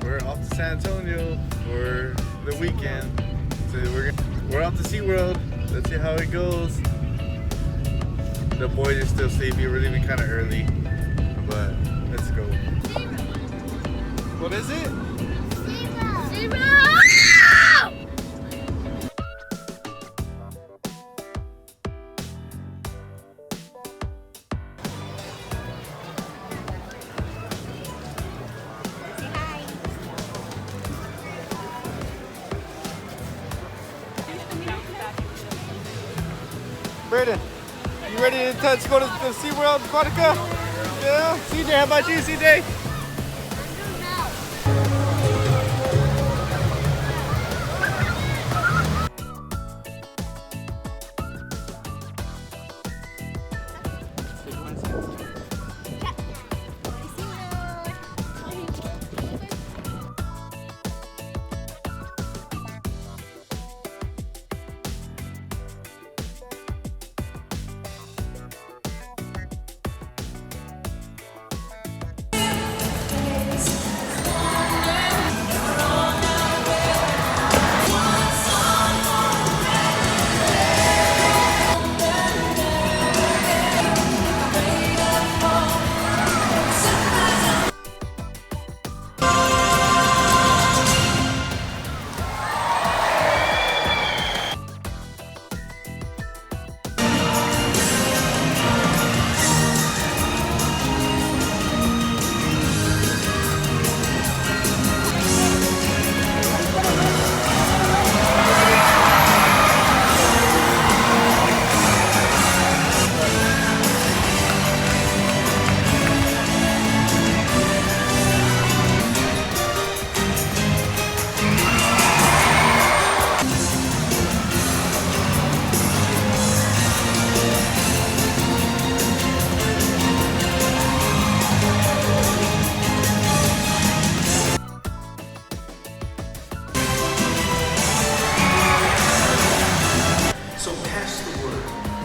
we're off to San Antonio for the weekend. So we're off to SeaWorld. Let's see how it goes. The boys are still sleepy. We're leaving kind of early, but let's go. What is it? SeaWorld! Brayden, you ready to go to the SeaWorld Aquatica? Yeah? CJ, how about you, CJ?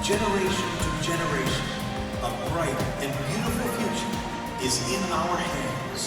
Generation to generation, a bright and beautiful future is in our hands.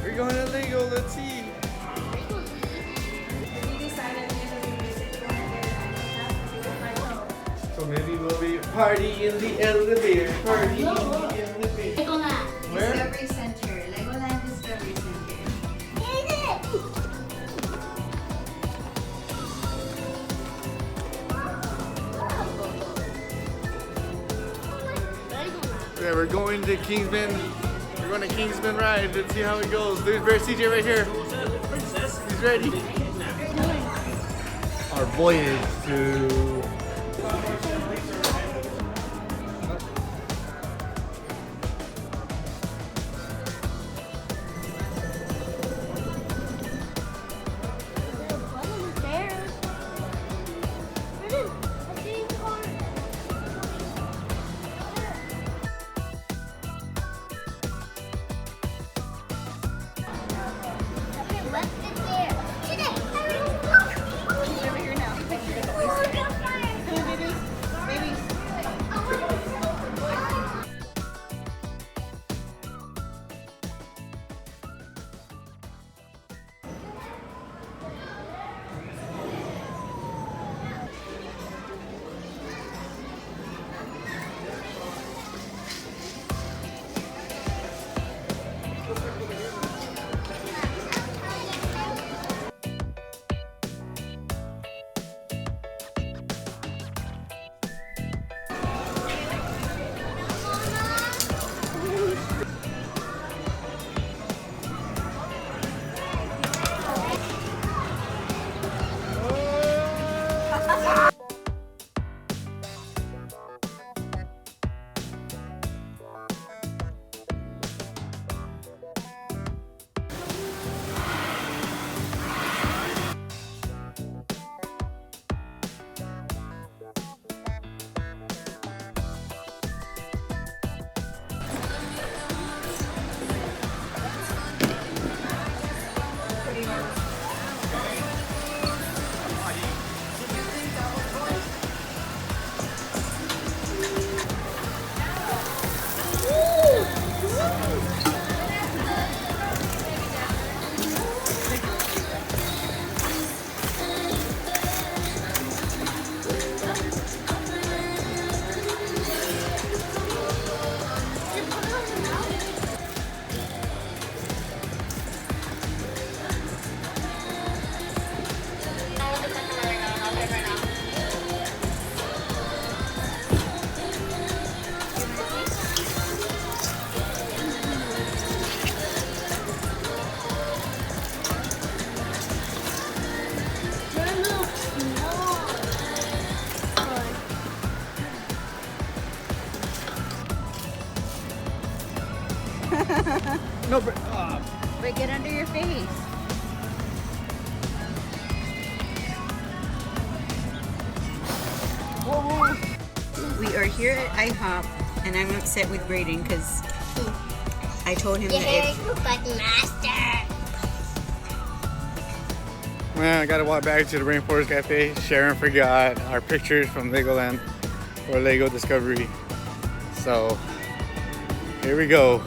We're going to Lego, let's see. So maybe we'll be party in the elevator. Party in the elevator. Legoland. Where? Discovery Center. Legoland Discovery Center. Yeah, we're going to Kingsman. We're going to Kingsman Ride. Let's see how it goes. There's CJ right here. He's ready. Our voyage to No, but But get under your face. We are here at IHOP, and I'm upset with Brayden because I told him that if master. man, I gotta walk back to the Rainforest Cafe. Sharon forgot our pictures from Legoland or Lego Discovery. So here we go.